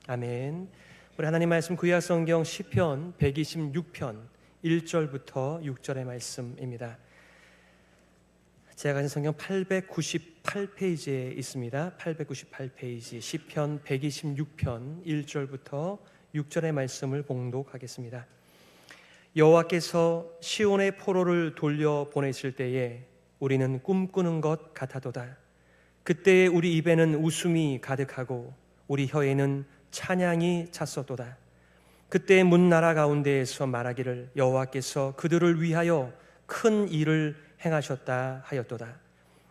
아멘. 우리 하나님 말씀 구약 성경 시편 126편 1절부터 6절의 말씀입니다. 제가 가진 성경 898페이지에 있습니다. 898페이지 시편 126편 1절부터 6절의 말씀을 봉독하겠습니다. 여호와께서 시온의 포로를 돌려 보내실 때에 우리는 꿈꾸는 것 같아도다. 그때에 우리 입에는 웃음이 가득하고 우리 혀에는 찬양이 찼었도다. 그때 문 나라 가운데에서 말하기를 여호와께서 그들을 위하여 큰 일을 행하셨다 하였도다.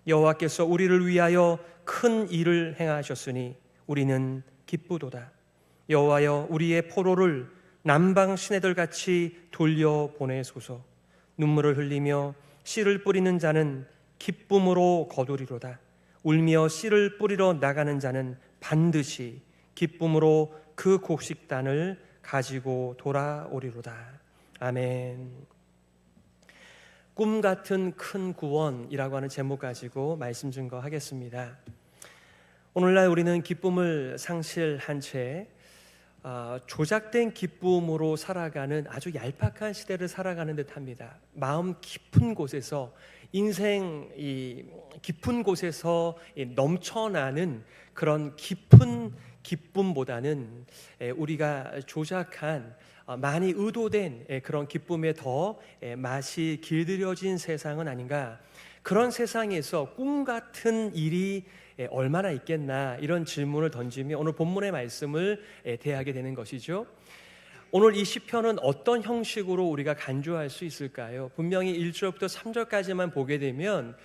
여호와께서 우리를 위하여 큰 일을 행하셨으니 우리는 기쁘도다. 여호와여 우리의 포로를 남방 시내들같이 돌려보내소서. 눈물을 흘리며 씨를 뿌리는 자는 기쁨으로 거두리로다. 울며 씨를 뿌리러 나가는 자는 반드시 기쁨으로 그 곡식단을 가지고 돌아오리로다. 아멘. 꿈 같은 큰 구원이라고 하는 제목 가지고 말씀 증거하겠습니다. 오늘날 우리는 기쁨을 상실한 채 조작된 기쁨으로 살아가는 아주 얄팍한 시대를 살아가는 듯합니다. 마음 깊은 곳에서 인생 이 깊은 곳에서 넘쳐나는 그런 깊은 기쁨보다는 우리가 조작한 많이 의도된 그런 기쁨에 더 맛이 길들여진 세상은 아닌가. 그런 세상에서 꿈 같은 일이 얼마나 있겠나, 이런 질문을 던지며 오늘 본문의 말씀을 대하게 되는 것이죠. 오늘 이 시편은 어떤 형식으로 우리가 간주할 수 있을까요? 분명히 1절부터 3절까지만 보게 되면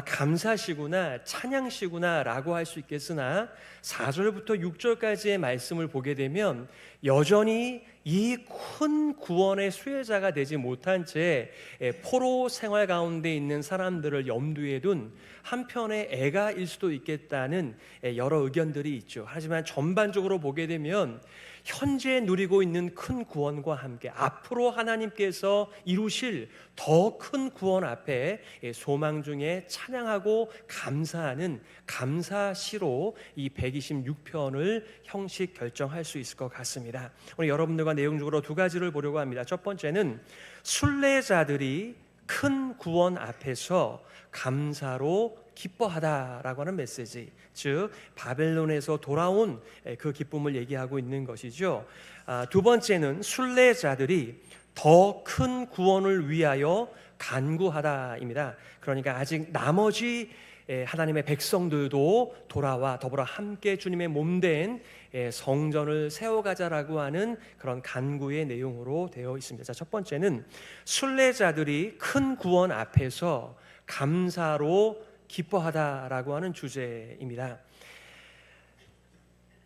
감사시구나, 찬양시구나 라고 할 수 있겠으나 4절부터 6절까지의 말씀을 보게 되면 여전히 이 큰 구원의 수혜자가 되지 못한 채 포로 생활 가운데 있는 사람들을 염두에 둔 한편의 애가일 수도 있겠다는 여러 의견들이 있죠. 하지만 전반적으로 보게 되면 현재 누리고 있는 큰 구원과 함께 앞으로 하나님께서 이루실 더 큰 구원 앞에 소망 중에 찬양하고 감사하는 감사시로 이 126편을 형식 결정할 수 있을 것 같습니다. 오늘 여러분들과 내용적으로 두 가지를 보려고 합니다. 첫 번째는 순례자들이 큰 구원 앞에서 감사로 기뻐하다라고 하는 메시지, 즉 바벨론에서 돌아온 그 기쁨을 얘기하고 있는 것이죠. 두 번째는 순례자들이 더 큰 구원을 위하여 간구하다입니다. 그러니까 아직 나머지 하나님의 백성들도 돌아와 더불어 함께 주님의 몸된 성전을 세워가자라고 하는 그런 간구의 내용으로 되어 있습니다. 자, 첫 번째는 순례자들이 큰 구원 앞에서 감사로 기뻐하다라고 하는 주제입니다.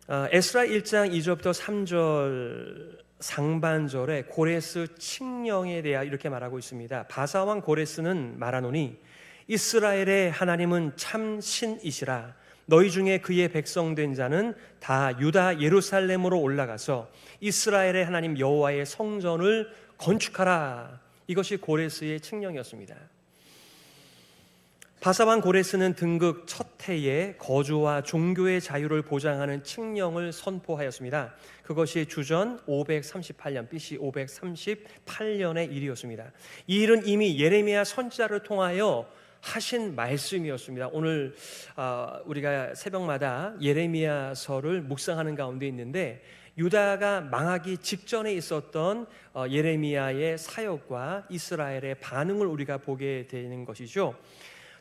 에스라 1장 2절부터 3절 상반절에 고레스 칙령에 대하여 이렇게 말하고 있습니다. 바사왕 고레스는 말하노니 이스라엘의 하나님은 참 신이시라. 너희 중에 그의 백성된 자는 다 유다 예루살렘으로 올라가서 이스라엘의 하나님 여호와의 성전을 건축하라. 이것이 고레스의 칙령이었습니다. 바사왕 고레스는 등극 첫 해에 거주와 종교의 자유를 보장하는 칙령을 선포하였습니다. 그것이 주전 538년 BC 538년의 일이었습니다. 이 일은 이미 예레미야 선지자를 통하여 하신 말씀이었습니다. 오늘 우리가 새벽마다 예레미야서를 묵상하는 가운데 있는데 유다가 망하기 직전에 있었던 예레미야의 사역과 이스라엘의 반응을 우리가 보게 되는 것이죠.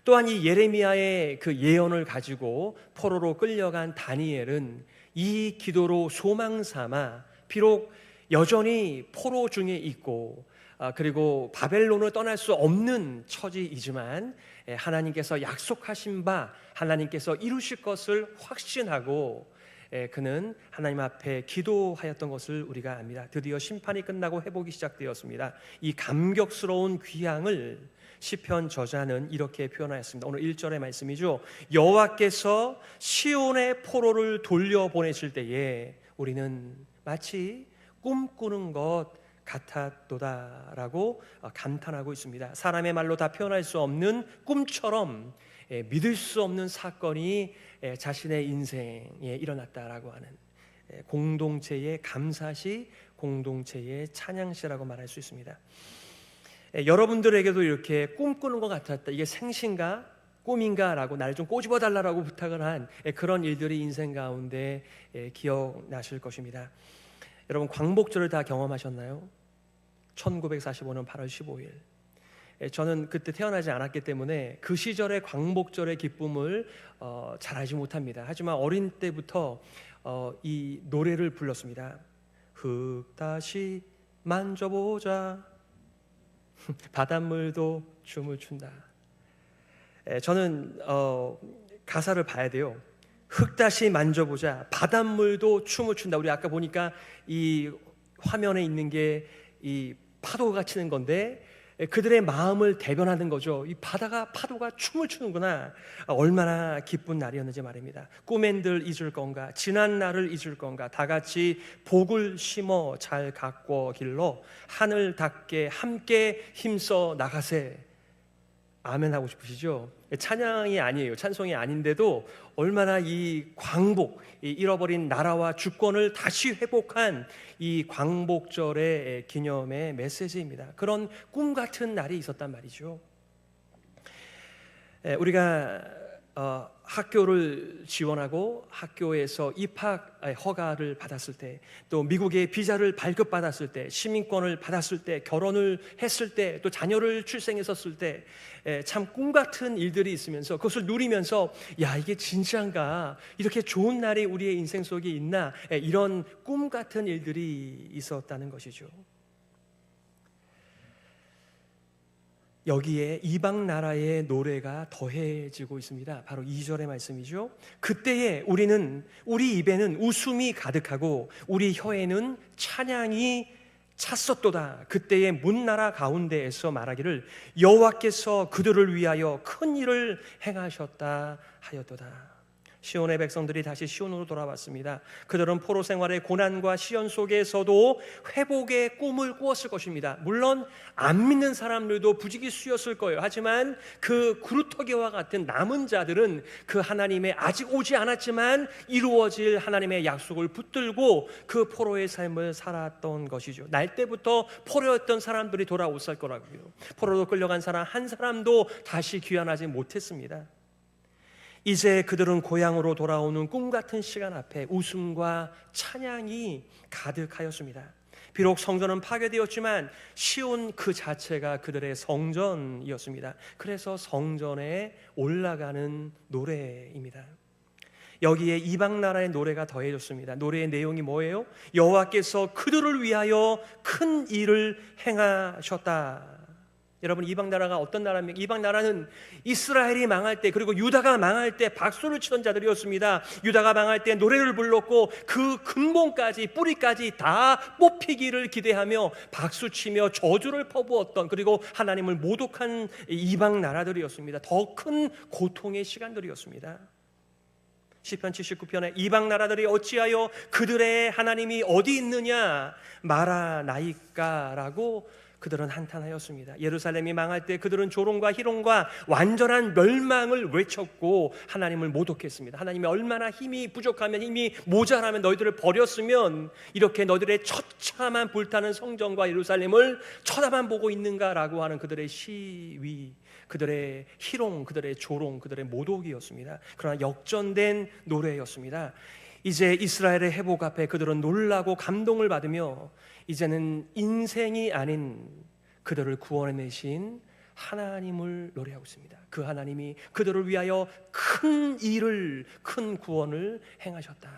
또한 이 예레미야의 그 예언을 가지고 포로로 끌려간 다니엘은 이 기도로 소망 삼아 비록 여전히 포로 중에 있고 그리고 바벨론을 떠날 수 없는 처지이지만 하나님께서 약속하신 바 하나님께서 이루실 것을 확신하고 그는 하나님 앞에 기도하였던 것을 우리가 압니다. 드디어 심판이 끝나고 회복이 시작되었습니다. 이 감격스러운 귀향을 시편 저자는 이렇게 표현하였습니다. 오늘 1절의 말씀이죠. 여호와께서 시온의 포로를 돌려보내실 때에 우리는 마치 꿈꾸는 것 같았도다라고 감탄하고 있습니다. 사람의 말로 다 표현할 수 없는 꿈처럼 믿을 수 없는 사건이 자신의 인생에 일어났다라고 하는 공동체의 감사시, 공동체의 찬양시라고 말할 수 있습니다. 여러분들에게도 이렇게 꿈꾸는 것 같았다, 이게 생신가 꿈인가 라고 나를 좀 꼬집어 달라고 부탁을 한 그런 일들이 인생 가운데 기억나실 것입니다. 여러분, 광복절을 다 경험하셨나요? 1945년 8월 15일. 저는 그때 태어나지 않았기 때문에 그 시절의 광복절의 기쁨을 잘 알지 못합니다. 하지만 어린 때부터 이 노래를 불렀습니다. 흙 다시 만져보자, 바닷물도 춤을 춘다. 저는 가사를 봐야 돼요. 흙 다시 만져보자, 바닷물도 춤을 춘다. 우리 아까 보니까 이 화면에 있는 게 이 파도가 치는 건데 그들의 마음을 대변하는 거죠. 이 파도가 춤을 추는구나. 얼마나 기쁜 날이었는지 말입니다. 꿈엔들 잊을 건가, 지난 날을 잊을 건가, 다 같이 복을 심어 잘 가꿔 길러 하늘 닿게 함께 힘써 나가세. 아멘 하고 싶으시죠? 찬양이 아니에요. 찬송이 아닌데도 얼마나 이 광복, 이 잃어버린 나라와 주권을 다시 회복한 이 광복절의 기념의 메시지입니다. 그런 꿈 같은 날이 있었단 말이죠. 우리가 학교를 지원하고 학교에서 입학 허가를 받았을 때, 또 미국의 비자를 발급받았을 때, 시민권을 받았을 때, 결혼을 했을 때, 또 자녀를 출생했었을 때 참 꿈같은 일들이 있으면서 그것을 누리면서 야, 이게 진짜인가, 이렇게 좋은 날이 우리의 인생 속에 있나, 이런 꿈같은 일들이 있었다는 것이죠. 여기에 이방 나라의 노래가 더해지고 있습니다. 바로 2절의 말씀이죠. 그때에 우리 입에는 웃음이 가득하고 우리 혀에는 찬양이 찼었도다. 그때에 문나라 가운데에서 말하기를 여호와께서 그들을 위하여 큰 일을 행하셨다 하였도다. 시온의 백성들이 다시 시온으로 돌아왔습니다. 그들은 포로 생활의 고난과 시련 속에서도 회복의 꿈을 꾸었을 것입니다. 물론 안 믿는 사람들도 부지기수였을 거예요. 하지만 그 구루터기와 같은 남은 자들은 그 하나님의 아직 오지 않았지만 이루어질 하나님의 약속을 붙들고 그 포로의 삶을 살았던 것이죠. 날 때부터 포로였던 사람들이 돌아왔을 거라고요. 포로로 끌려간 사람 한 사람도 다시 귀환하지 못했습니다. 이제 그들은 고향으로 돌아오는 꿈같은 시간 앞에 웃음과 찬양이 가득하였습니다. 비록 성전은 파괴되었지만 시온 그 자체가 그들의 성전이었습니다. 그래서 성전에 올라가는 노래입니다. 여기에 이방 나라의 노래가 더해졌습니다. 노래의 내용이 뭐예요? 여호와께서 그들을 위하여 큰 일을 행하셨다. 여러분, 이방 나라가 어떤 나라입니까? 이방 나라는 이스라엘이 망할 때, 그리고 유다가 망할 때 박수를 치던 자들이었습니다. 유다가 망할 때 노래를 불렀고 그 근본까지, 뿌리까지 다 뽑히기를 기대하며 박수치며 저주를 퍼부었던, 그리고 하나님을 모독한 이방 나라들이었습니다. 더 큰 고통의 시간들이었습니다. 시편 79편에 이방 나라들이 어찌하여 그들의 하나님이 어디 있느냐 말하나이까라고 그들은 한탄하였습니다. 예루살렘이 망할 때 그들은 조롱과 희롱과 완전한 멸망을 외쳤고 하나님을 모독했습니다. 하나님이 얼마나 힘이 부족하면, 힘이 모자라면 너희들을 버렸으면 이렇게 너희들의 처참한 불타는 성전과 예루살렘을 쳐다만 보고 있는가라고 하는 그들의 시위, 그들의 희롱, 그들의 조롱, 그들의 모독이었습니다. 그러나 역전된 노래였습니다. 이제 이스라엘의 회복 앞에 그들은 놀라고 감동을 받으며 이제는 인생이 아닌 그들을 구원해내신 하나님을 노래하고 있습니다. 그 하나님이 그들을 위하여 큰 일을, 큰 구원을 행하셨다.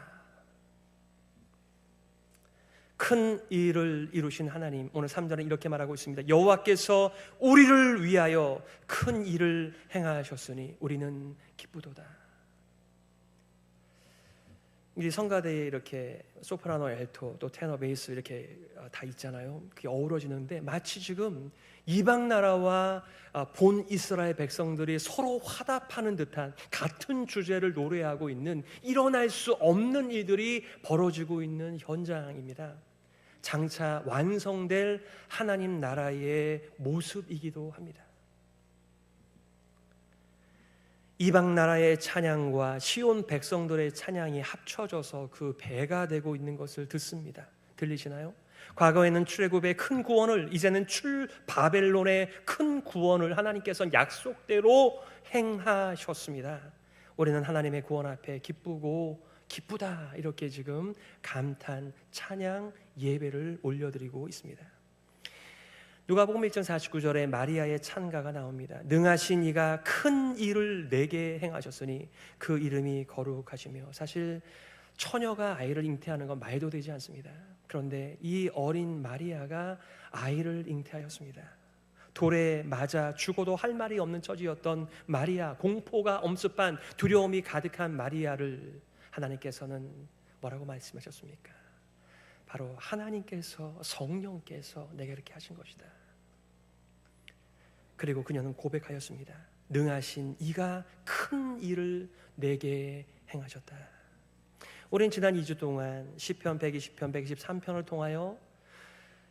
큰 일을 이루신 하나님, 오늘 3절은 이렇게 말하고 있습니다. 여호와께서 우리를 위하여 큰 일을 행하셨으니 우리는 기쁘도다. 이 성가대에 이렇게 소프라노, 알토, 또 테너, 베이스 이렇게 다 있잖아요. 그게 어우러지는데 마치 지금 이방 나라와 본 이스라엘 백성들이 서로 화답하는 듯한 같은 주제를 노래하고 있는, 일어날 수 없는 일들이 벌어지고 있는 현장입니다. 장차 완성될 하나님 나라의 모습이기도 합니다. 이방 나라의 찬양과 시온 백성들의 찬양이 합쳐져서 그 배가 되고 있는 것을 듣습니다. 들리시나요? 과거에는 출애굽의 큰 구원을, 이제는 바벨론의 큰 구원을 하나님께서는 약속대로 행하셨습니다. 우리는 하나님의 구원 앞에 기쁘고 기쁘다, 이렇게 지금 감탄, 찬양, 예배를 올려드리고 있습니다. 누가복음 1장 49절에 마리아의 찬가가 나옵니다. 능하신 이가 큰 일을 내게 행하셨으니 그 이름이 거룩하시며. 사실 처녀가 아이를 잉태하는 건 말도 되지 않습니다. 그런데 이 어린 마리아가 아이를 잉태하였습니다. 돌에 맞아 죽어도 할 말이 없는 처지였던 마리아, 공포가 엄습한 두려움이 가득한 마리아를 하나님께서는 뭐라고 말씀하셨습니까? 바로 하나님께서, 성령께서 내게 이렇게 하신 것이다. 그리고 그녀는 고백하였습니다. 능하신 이가 큰 일을 내게 행하셨다. 우린 지난 2주 동안 시편 120편, 123편을 통하여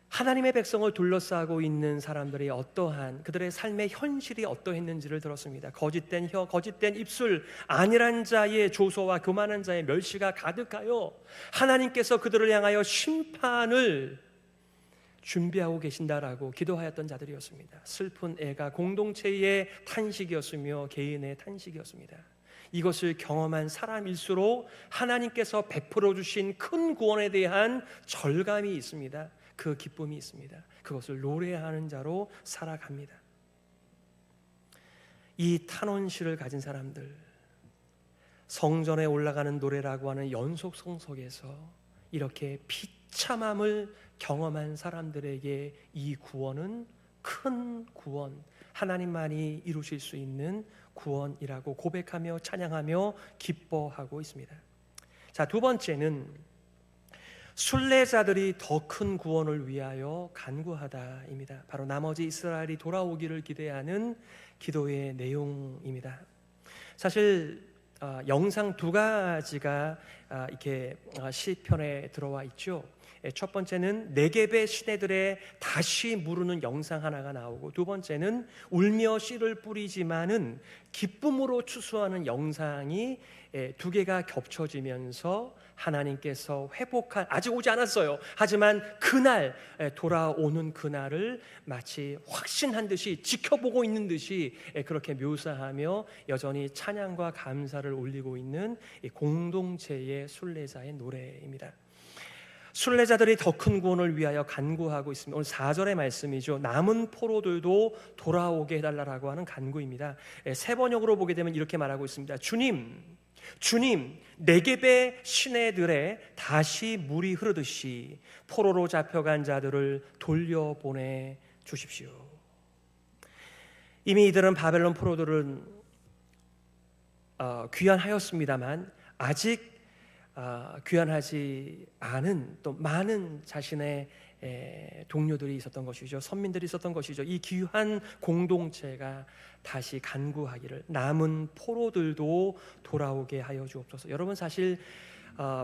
하나님의 백성을 둘러싸고 있는 사람들이 어떠한, 그들의 삶의 현실이 어떠했는지를 들었습니다. 거짓된 혀, 거짓된 입술, 안일한 자의 조소와 교만한 자의 멸시가 가득하여 하나님께서 그들을 향하여 심판을 준비하고 계신다라고 기도하였던 자들이었습니다. 슬픈 애가 공동체의 탄식이었으며 개인의 탄식이었습니다. 이것을 경험한 사람일수록 하나님께서 베풀어 주신 큰 구원에 대한 절감이 있습니다. 그 기쁨이 있습니다. 그것을 노래하는 자로 살아갑니다. 이 탄원시를 가진 사람들, 성전에 올라가는 노래라고 하는 연속성 속에서 이렇게 비참함을 경험한 사람들에게 이 구원은 큰 구원, 하나님만이 이루실 수 있는 구원이라고 고백하며 찬양하며 기뻐하고 있습니다. 자, 두 번째는 순례자들이 더 큰 구원을 위하여 간구하다입니다. 바로 나머지 이스라엘이 돌아오기를 기대하는 기도의 내용입니다. 사실 영상 두 가지가 이렇게 시편에 들어와 있죠. 첫 번째는 네겝의 시내들의 다시 무르는 영상 하나가 나오고, 두 번째는 울며 씨를 뿌리지만은 기쁨으로 추수하는 영상이 두 개가 겹쳐지면서 하나님께서 회복할, 아직 오지 않았어요. 하지만 그날, 돌아오는 그날을 마치 확신한 듯이, 지켜보고 있는 듯이 그렇게 묘사하며 여전히 찬양과 감사를 올리고 있는 공동체의 순례자의 노래입니다. 순례자들이 더 큰 구원을 위하여 간구하고 있습니다. 오늘 4절의 말씀이죠. 남은 포로들도 돌아오게 해달라고 하는 간구입니다. 세 번역으로 보게 되면 이렇게 말하고 있습니다. 주님, 네겝의 시내들에 다시 물이 흐르듯이 포로로 잡혀간 자들을 돌려보내 주십시오. 이미 이들은 바벨론 포로들은 귀환하였습니다만 아직 귀환하지 않은 또 많은 자신의 동료들이 있었던 것이죠. 선민들이 있었던 것이죠. 이 귀한 공동체가 다시 간구하기를, 남은 포로들도 돌아오게 하여 주옵소서. 여러분, 사실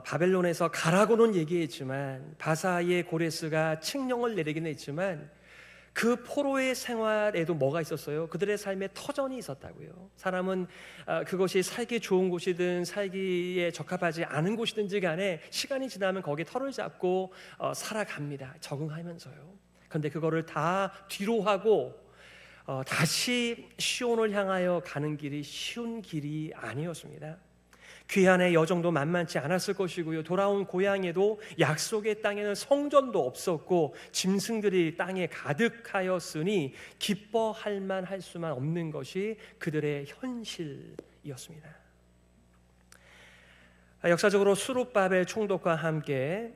바벨론에서 가라고는 얘기했지만, 바사의 고레스가 칙령을 내리긴 했지만 그 포로의 생활에도 뭐가 있었어요? 그들의 삶에 터전이 있었다고요. 사람은 그것이 살기 좋은 곳이든 살기에 적합하지 않은 곳이든지 간에 시간이 지나면 거기에 터를 잡고 살아갑니다. 적응하면서요. 그런데 그거를 다 뒤로 하고 다시 시온을 향하여 가는 길이 쉬운 길이 아니었습니다. 귀환의 여정도 만만치 않았을 것이고요. 돌아온 고향에도 약속의 땅에는 성전도 없었고 짐승들이 땅에 가득하였으니 기뻐할 만할 수만 없는 것이 그들의 현실이었습니다. 역사적으로 수룹바벨 총독과 함께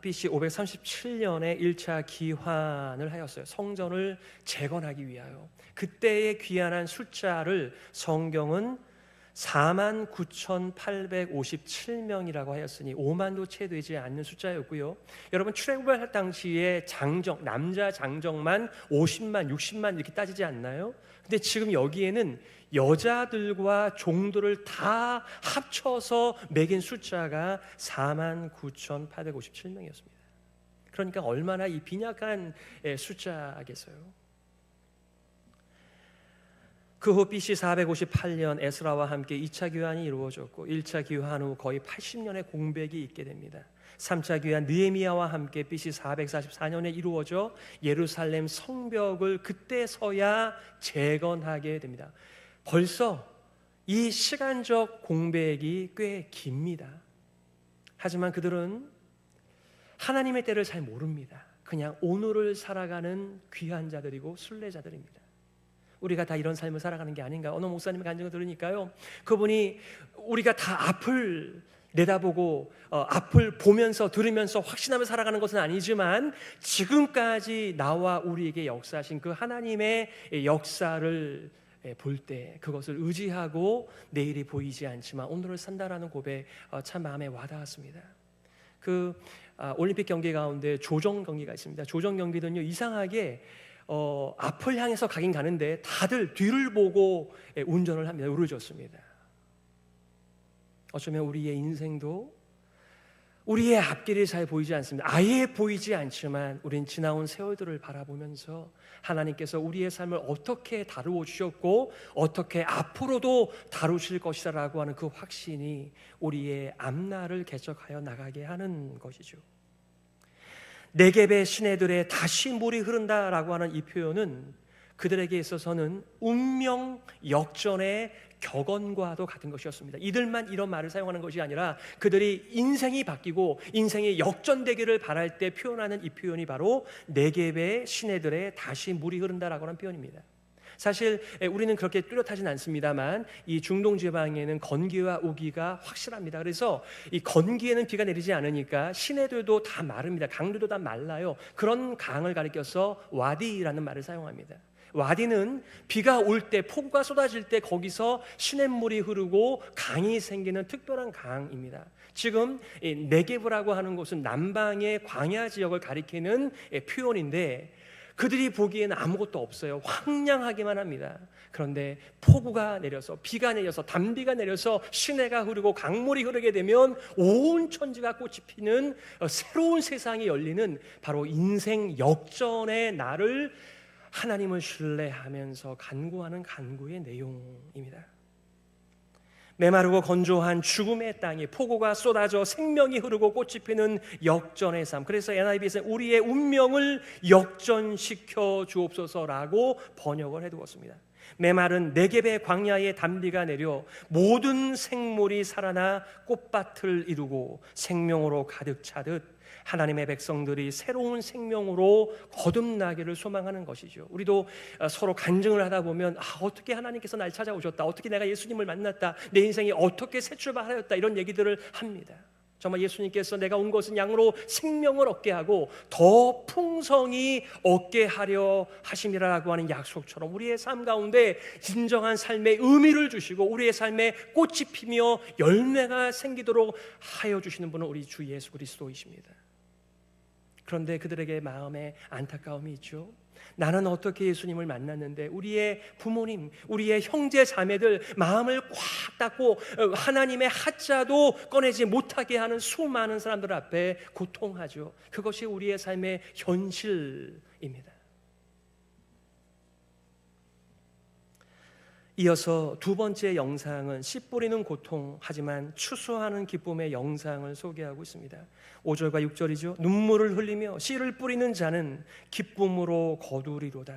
BC 537년에 1차 기환을 하였어요. 성전을 재건하기 위하여. 그때의 귀환한 숫자를 성경은 49,857명이라고 하였으니 5만도 채 되지 않는 숫자였고요. 여러분, 출애굽할 당시에 장정, 남자 장정만 50만, 60만 이렇게 따지지 않나요? 근데 지금 여기에는 여자들과 종들을 다 합쳐서 매긴 숫자가 49,857명이었습니다. 그러니까 얼마나 이 빈약한 숫자겠어요. 그 후 BC 458년 에스라와 함께 2차 교환이 이루어졌고 1차 교환 후 거의 80년의 공백이 있게 됩니다. 3차 교환 느헤미야와 함께 BC 444년에 이루어져 예루살렘 성벽을 그때서야 재건하게 됩니다. 벌써 이 시간적 공백이 꽤 깁니다. 하지만 그들은 하나님의 때를 잘 모릅니다. 그냥 오늘을 살아가는 귀한 자들이고 순례자들입니다. 우리가 다 이런 삶을 살아가는 게 아닌가. 어느 목사님의 간증을 들으니까요, 그분이 우리가 다 앞을 내다보고 앞을 보면서 들으면서 확신하며 살아가는 것은 아니지만 지금까지 나와 우리에게 역사하신 그 하나님의 역사를 볼 때 그것을 의지하고 내일이 보이지 않지만 오늘을 산다라는 고백 참 마음에 와닿았습니다. 올림픽 경기 가운데 조정 경기가 있습니다. 조정 경기는요, 이상하게 앞을 향해서 가긴 가는데 다들 뒤를 보고 운전을 합니다. 우르졌습니다. 어쩌면 우리의 인생도 우리의 앞길이 잘 보이지 않습니다. 아예 보이지 않지만 우린 지나온 세월들을 바라보면서 하나님께서 우리의 삶을 어떻게 다루어 주셨고 어떻게 앞으로도 다루실 것이라고 하는 그 확신이 우리의 앞날을 개척하여 나가게 하는 것이죠. 네겝의 시내들에 다시 물이 흐른다라고 하는 이 표현은 그들에게 있어서는 운명 역전의 격언과도 같은 것이었습니다. 이들만 이런 말을 사용하는 것이 아니라 그들이 인생이 바뀌고 인생이 역전되기를 바랄 때 표현하는 이 표현이 바로 네겝의 시내들에 다시 물이 흐른다라고 하는 표현입니다. 사실 우리는 그렇게 뚜렷하진 않습니다만 이 중동 지방에는 건기와 우기가 확실합니다. 그래서 이 건기에는 비가 내리지 않으니까 시내들도 다 마릅니다. 강들도 다 말라요. 그런 강을 가리켜서 와디라는 말을 사용합니다. 와디는 비가 올 때, 폭우가 쏟아질 때 거기서 시냇물이 흐르고 강이 생기는 특별한 강입니다. 지금 네게브라고 하는 곳은 남방의 광야 지역을 가리키는 표현인데 그들이 보기에는 아무것도 없어요. 황량하기만 합니다. 그런데 폭우가 내려서 비가 내려서 단비가 내려서 시내가 흐르고 강물이 흐르게 되면 온 천지가 꽃이 피는 새로운 세상이 열리는 바로 인생 역전의 날을 하나님을 신뢰하면서 간구하는 간구의 내용입니다. 메마르고 건조한 죽음의 땅에 폭우가 쏟아져 생명이 흐르고 꽃이 피는 역전의 삶. 그래서 NIV에서는 우리의 운명을 역전시켜 주옵소서라고 번역을 해두었습니다. 메마른 네겝의 광야에 단비가 내려 모든 생물이 살아나 꽃밭을 이루고 생명으로 가득 차듯 하나님의 백성들이 새로운 생명으로 거듭나기를 소망하는 것이죠. 우리도 서로 간증을 하다 보면 어떻게 하나님께서 날 찾아오셨다, 어떻게 내가 예수님을 만났다, 내 인생이 어떻게 새 출발하였다, 이런 얘기들을 합니다. 정말 예수님께서 내가 온 것은 양으로 생명을 얻게 하고 더 풍성히 얻게 하려 하심이라고 하는 약속처럼 우리의 삶 가운데 진정한 삶의 의미를 주시고 우리의 삶에 꽃이 피며 열매가 생기도록 하여 주시는 분은 우리 주 예수 그리스도이십니다. 그런데 그들에게 마음에 안타까움이 있죠. 나는 어떻게 예수님을 만났는데 우리의 부모님, 우리의 형제 자매들 마음을 꽉 닫고 하나님의 하자도 꺼내지 못하게 하는 수많은 사람들 앞에 고통하죠. 그것이 우리의 삶의 현실입니다. 이어서 두 번째 영상은 씨 뿌리는 고통 하지만 추수하는 기쁨의 영상을 소개하고 있습니다. 5절과 6절이죠. 눈물을 흘리며 씨를 뿌리는 자는 기쁨으로 거두리로다.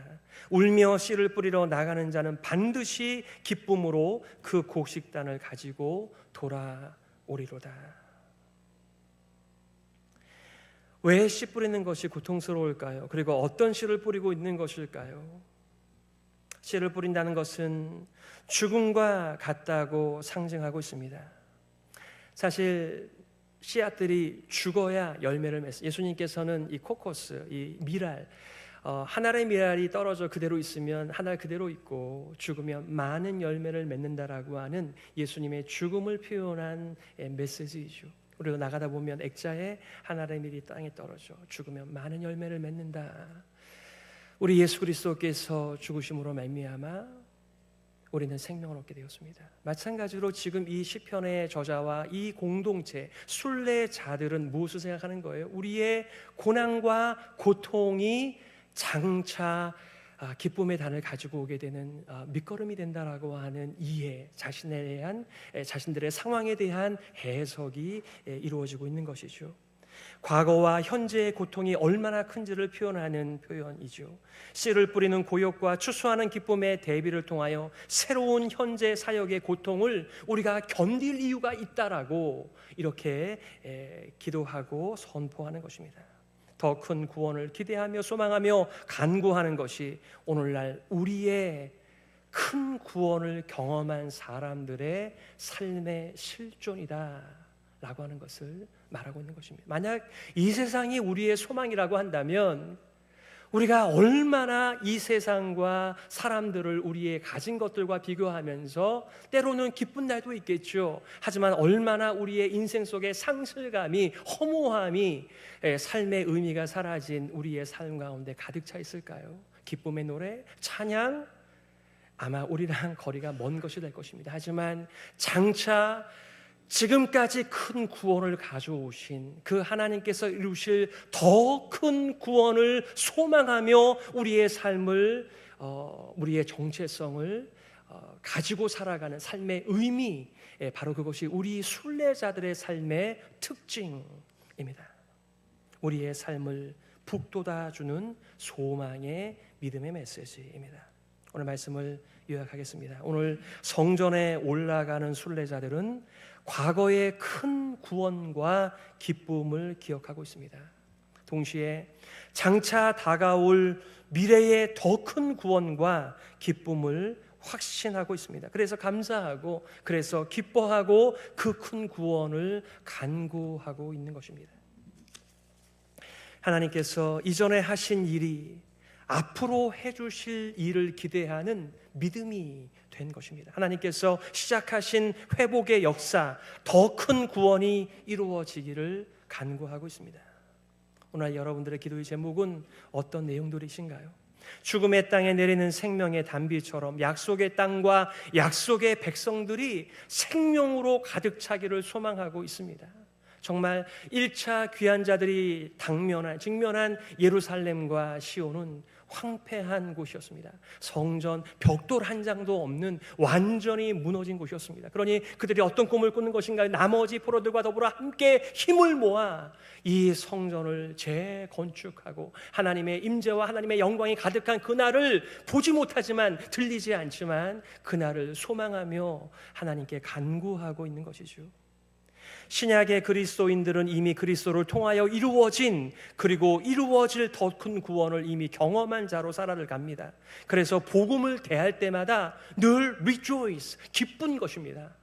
울며 씨를 뿌리러 나가는 자는 반드시 기쁨으로 그 곡식단을 가지고 돌아오리로다. 왜 씨 뿌리는 것이 고통스러울까요? 그리고 어떤 씨를 뿌리고 있는 것일까요? 씨를 뿌린다는 것은 죽음과 같다고 상징하고 있습니다. 사실 씨앗들이 죽어야 열매를 맺습니다. 예수님께서는 이 코코스, 이 미랄, 한 알의 미랄이 떨어져 그대로 있으면 한 알 그대로 있고 죽으면 많은 열매를 맺는다라고 하는 예수님의 죽음을 표현한 메시지이죠. 우리도 나가다 보면 액자에 한 알의 밀이 땅에 떨어져 죽으면 많은 열매를 맺는다. 우리 예수 그리스도께서 죽으심으로 말미암아 우리는 생명을 얻게 되었습니다. 마찬가지로 지금 이 시편의 저자와 이 공동체 순례자들은 무엇을 생각하는 거예요? 우리의 고난과 고통이 장차 기쁨의 단을 가지고 오게 되는 밑거름이 된다라고 하는 이해, 자신들의 상황에 대한 해석이 이루어지고 있는 것이죠. 과거와 현재의 고통이 얼마나 큰지를 표현하는 표현이죠. 씨를 뿌리는 고역과 추수하는 기쁨의 대비를 통하여 새로운 현재 사역의 고통을 우리가 견딜 이유가 있다라고 이렇게 기도하고 선포하는 것입니다. 더 큰 구원을 기대하며 소망하며 간구하는 것이 오늘날 우리의 큰 구원을 경험한 사람들의 삶의 실존이다 라고 하는 것을 말하고 있는 것입니다. 만약 이 세상이 우리의 소망이라고 한다면 우리가 얼마나 이 세상과 사람들을 우리의 가진 것들과 비교하면서 때로는 기쁜 날도 있겠죠. 하지만 얼마나 우리의 인생 속에 상실감이, 허무함이, 삶의 의미가 사라진 우리의 삶 가운데 가득 차 있을까요? 기쁨의 노래, 찬양, 아마 우리랑 거리가 먼 것이 될 것입니다. 하지만 장차 지금까지 큰 구원을 가져오신 그 하나님께서 이루실 더 큰 구원을 소망하며 우리의 삶을, 우리의 정체성을 가지고 살아가는 삶의 의미, 바로 그것이 우리 순례자들의 삶의 특징입니다. 우리의 삶을 북돋아주는 소망의 믿음의 메시지입니다. 오늘 말씀을 요약하겠습니다. 오늘 성전에 올라가는 순례자들은 과거의 큰 구원과 기쁨을 기억하고 있습니다. 동시에 장차 다가올 미래의 더 큰 구원과 기쁨을 확신하고 있습니다. 그래서 감사하고, 그래서 기뻐하고 그 큰 구원을 간구하고 있는 것입니다. 하나님께서 이전에 하신 일이 앞으로 해주실 일을 기대하는 믿음이 된 것입니다. 하나님께서 시작하신 회복의 역사, 더 큰 구원이 이루어지기를 간구하고 있습니다. 오늘 여러분들의 기도의 제목은 어떤 내용들이신가요? 죽음의 땅에 내리는 생명의 단비처럼 약속의 땅과 약속의 백성들이 생명으로 가득 차기를 소망하고 있습니다. 정말 1차 귀환자들이 직면한 예루살렘과 시온은 황폐한 곳이었습니다. 성전 벽돌 한 장도 없는 완전히 무너진 곳이었습니다. 그러니 그들이 어떤 꿈을 꾸는 것인가? 나머지 포로들과 더불어 함께 힘을 모아 이 성전을 재건축하고 하나님의 임재와 하나님의 영광이 가득한 그날을 보지 못하지만, 들리지 않지만 그날을 소망하며 하나님께 간구하고 있는 것이죠. 신약의 그리스도인들은 이미 그리스도를 통하여 이루어진, 그리고 이루어질 더 큰 구원을 이미 경험한 자로 살아갑니다. 그래서 복음을 대할 때마다 늘 rejoice, 기쁜 것입니다.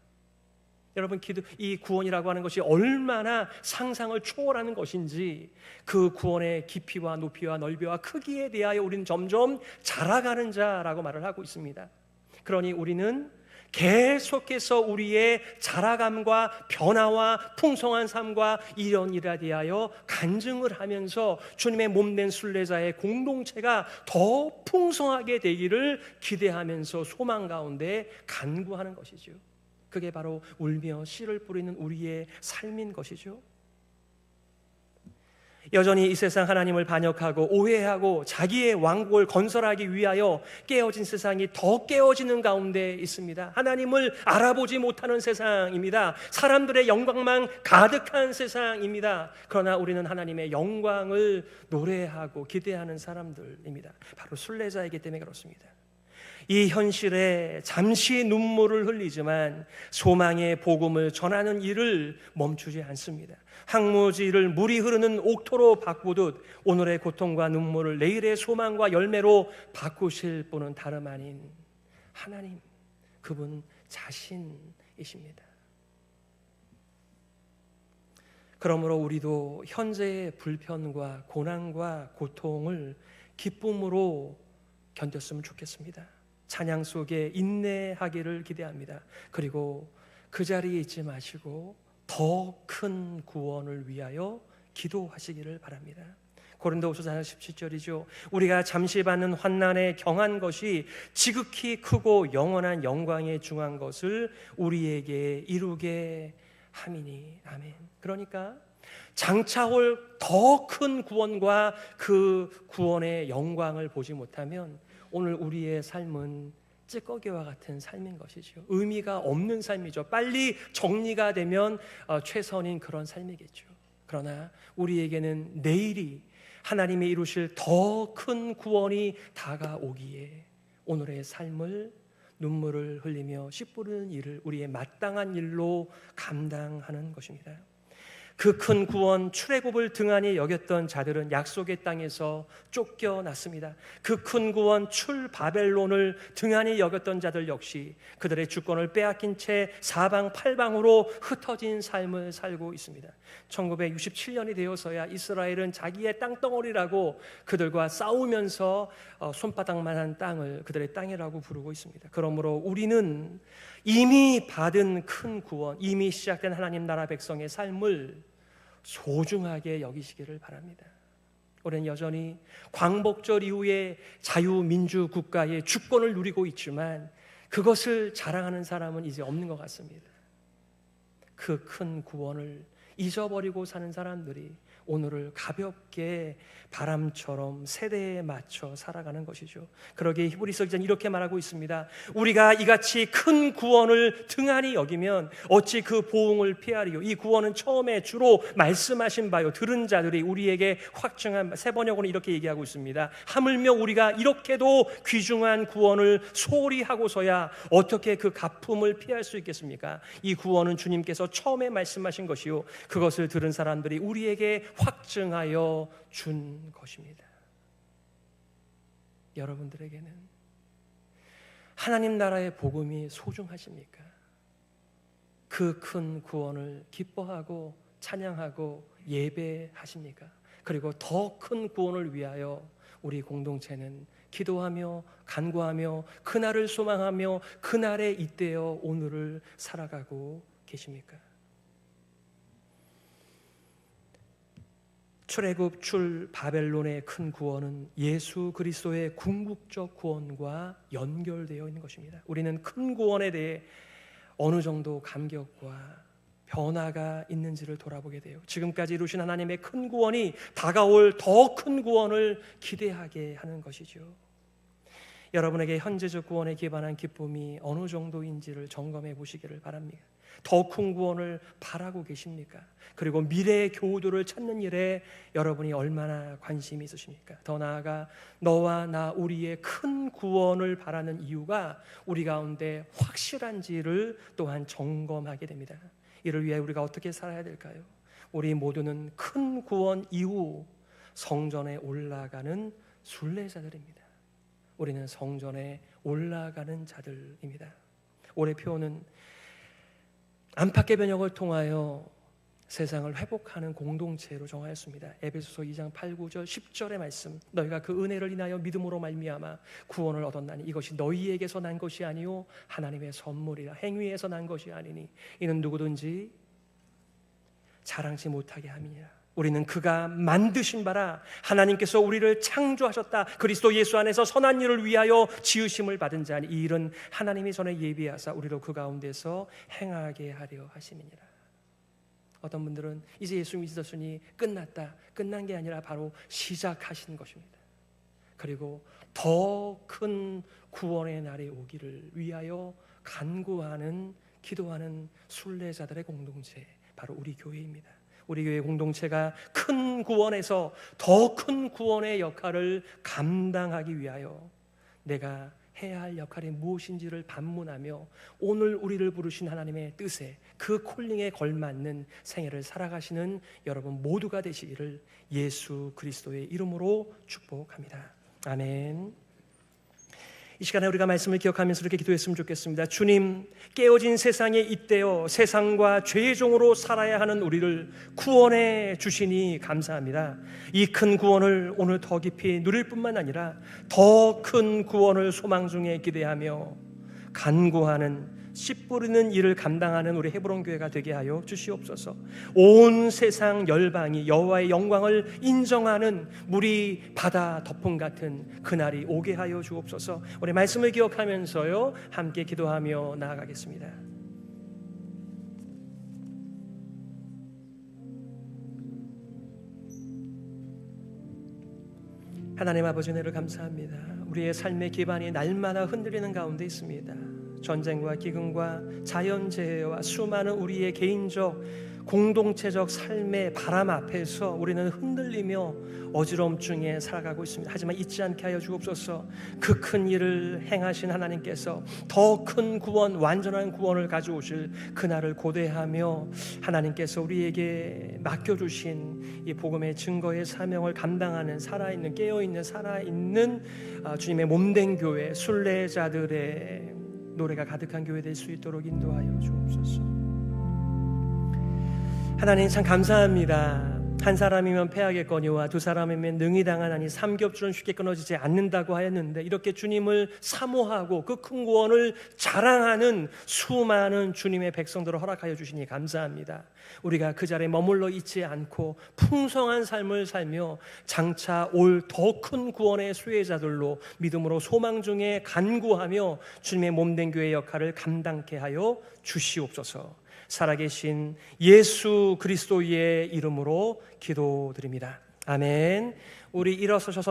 여러분, 이 구원이라고 하는 것이 얼마나 상상을 초월하는 것인지, 그 구원의 깊이와 높이와 넓이와 크기에 대하여 우리는 점점 자라가는 자라고 말을 하고 있습니다. 그러니 우리는 계속해서 우리의 자라감과 변화와 풍성한 삶과 이런 일에 대하여 간증을 하면서 주님의 몸된 순례자의 공동체가 더 풍성하게 되기를 기대하면서 소망 가운데 간구하는 것이죠. 그게 바로 울며 씨를 뿌리는 우리의 삶인 것이죠. 여전히 이 세상 하나님을 반역하고 오해하고 자기의 왕국을 건설하기 위하여 깨어진 세상이 더 깨어지는 가운데 있습니다. 하나님을 알아보지 못하는 세상입니다. 사람들의 영광만 가득한 세상입니다. 그러나 우리는 하나님의 영광을 노래하고 기대하는 사람들입니다. 바로 순례자이기 때문에 그렇습니다. 이 현실에 잠시 눈물을 흘리지만 소망의 복음을 전하는 일을 멈추지 않습니다. 황무지를 물이 흐르는 옥토로 바꾸듯 오늘의 고통과 눈물을 내일의 소망과 열매로 바꾸실 분은 다름 아닌 하나님, 그분 자신이십니다. 그러므로 우리도 현재의 불편과 고난과 고통을 기쁨으로 견뎠으면 좋겠습니다. 찬양 속에 인내하기를 기대합니다. 그리고 그 자리에 있지 마시고 더 큰 구원을 위하여 기도하시기를 바랍니다. 고린도후서 4장 17절이죠. 우리가 잠시 받는 환난에 경한 것이 지극히 크고 영원한 영광에 중한 것을 우리에게 이루게 함이니. 아멘. 그러니까 장차 올 더 큰 구원과 그 구원의 영광을 보지 못하면 오늘 우리의 삶은 찌꺼기와 같은 삶인 것이죠. 의미가 없는 삶이죠. 빨리 정리가 되면 최선인 그런 삶이겠죠. 그러나 우리에게는 내일이 하나님이 이루실 더 큰 구원이 다가오기에 오늘의 삶을 눈물을 흘리며 씨 뿌리는 일을 우리의 마땅한 일로 감당하는 것입니다. 그 큰 구원 출애굽을 등한히 여겼던 자들은 약속의 땅에서 쫓겨났습니다. 그 큰 구원 출 바벨론을 등한히 여겼던 자들 역시 그들의 주권을 빼앗긴 채 사방팔방으로 흩어진 삶을 살고 있습니다. 1967년이 되어서야 이스라엘은 자기의 땅덩어리라고 그들과 싸우면서 손바닥만한 땅을 그들의 땅이라고 부르고 있습니다. 그러므로 우리는 이미 받은 큰 구원, 이미 시작된 하나님 나라 백성의 삶을 소중하게 여기시기를 바랍니다. 우리는 여전히 광복절 이후에 자유민주 국가의 주권을 누리고 있지만 그것을 자랑하는 사람은 이제 없는 것 같습니다. 그 큰 구원을 잊어버리고 사는 사람들이 오늘을 가볍게 바람처럼 세대에 맞춰 살아가는 것이죠. 그러기에 히브리서 기자는 이렇게 말하고 있습니다. 우리가 이같이 큰 구원을 등한히 여기면 어찌 그 보응을 피하리요. 이 구원은 처음에 주로 말씀하신 바요 들은 자들이 우리에게 확증한 세 번역으로는 이렇게 얘기하고 있습니다. 하물며 우리가 이렇게도 귀중한 구원을 소홀히 하고서야 어떻게 그 가품을 피할 수 있겠습니까? 이 구원은 주님께서 처음에 말씀하신 것이요 그것을 들은 사람들이 우리에게 확증하여 준 것입니다. 여러분들에게는 하나님 나라의 복음이 소중하십니까? 그 큰 구원을 기뻐하고 찬양하고 예배하십니까? 그리고 더 큰 구원을 위하여 우리 공동체는 기도하며 간구하며 그날을 소망하며 그날에 잇대어 오늘을 살아가고 계십니까? 출애굽 출 바벨론의 큰 구원은 예수 그리스도의 궁극적 구원과 연결되어 있는 것입니다. 우리는 큰 구원에 대해 어느 정도 감격과 변화가 있는지를 돌아보게 돼요. 지금까지 이루신 하나님의 큰 구원이 다가올 더 큰 구원을 기대하게 하는 것이죠. 여러분에게 현재적 구원에 기반한 기쁨이 어느 정도인지를 점검해 보시기를 바랍니다. 더 큰 구원을 바라고 계십니까? 그리고 미래의 교우들을 찾는 일에 여러분이 얼마나 관심이 있으십니까? 더 나아가 너와 나 우리의 큰 구원을 바라는 이유가 우리 가운데 확실한지를 또한 점검하게 됩니다. 이를 위해 우리가 어떻게 살아야 될까요? 우리 모두는 큰 구원 이후 성전에 올라가는 순례자들입니다. 우리는 성전에 올라가는 자들입니다. 올해 표어는 안팎의 변혁을 통하여 세상을 회복하는 공동체로 정하였습니다. 에베소서 2장 8, 9절 10절의 말씀, 너희가 그 은혜를 인하여 믿음으로 말미암아 구원을 얻었나니 이것이 너희에게서 난 것이 아니요 하나님의 선물이라. 행위에서 난 것이 아니니 이는 누구든지 자랑치 못하게 함이니라. 우리는 그가 만드신 바라 하나님께서 우리를 창조하셨다. 그리스도 예수 안에서 선한 일을 위하여 지으심을 받은 자니 이 일은 하나님이 전에 예비하사 우리로 그 가운데서 행하게 하려 하심이니라. 어떤 분들은 이제 예수 믿으셨으니 끝났다. 끝난 게 아니라 바로 시작하신 것입니다. 그리고 더 큰 구원의 날이 오기를 위하여 간구하는 기도하는 순례자들의 공동체, 바로 우리 교회입니다. 우리 교회 공동체가 큰 구원에서 더 큰 구원의 역할을 감당하기 위하여 내가 해야 할 역할이 무엇인지를 반문하며 오늘 우리를 부르신 하나님의 뜻에 그 콜링에 걸맞는 생애를 살아가시는 여러분 모두가 되시기를 예수 그리스도의 이름으로 축복합니다. 아멘. 이 시간에 우리가 말씀을 기억하면서 이렇게 기도했으면 좋겠습니다. 주님, 깨어진 세상에 잇대어 세상과 죄의 종으로 살아야 하는 우리를 구원해 주시니 감사합니다. 이 큰 구원을 오늘 더 깊이 누릴 뿐만 아니라 더 큰 구원을 소망 중에 기대하며 간구하는 씨 뿌리는 일을 감당하는 우리 헤브론 교회가 되게 하여 주시옵소서. 온 세상 열방이 여호와의 영광을 인정하는 물이 바다 덮음 같은 그날이 오게 하여 주옵소서. 우리 말씀을 기억하면서요 함께 기도하며 나아가겠습니다. 하나님 아버지, 은혜를 감사합니다. 우리의 삶의 기반이 날마다 흔들리는 가운데 있습니다. 전쟁과 기근과 자연재해와 수많은 우리의 개인적 공동체적 삶의 바람 앞에서 우리는 흔들리며 어지럼증에 살아가고 있습니다. 하지만 잊지 않게 하여 주옵소서. 그 큰 일을 행하신 하나님께서 더 큰 구원, 완전한 구원을 가져오실 그날을 고대하며 하나님께서 우리에게 맡겨주신 이 복음의 증거의 사명을 감당하는 살아있는, 깨어있는, 살아있는 주님의 몸된 교회, 순례자들의 노래가 가득한 교회 될 수 있도록 인도하여 주옵소서. 하나님 참 감사합니다. 한 사람이면 패하겠거니와 두 사람이면 능히 당하나니 삼겹줄은 쉽게 끊어지지 않는다고 하였는데, 이렇게 주님을 사모하고 그 큰 구원을 자랑하는 수많은 주님의 백성들을 허락하여 주시니 감사합니다. 우리가 그 자리에 머물러 있지 않고 풍성한 삶을 살며 장차 올 더 큰 구원의 수혜자들로 믿음으로 소망 중에 간구하며 주님의 몸된 교회의 역할을 감당케 하여 주시옵소서. 살아계신 예수 그리스도의 이름으로 기도드립니다. 아멘. 우리 일어서셔서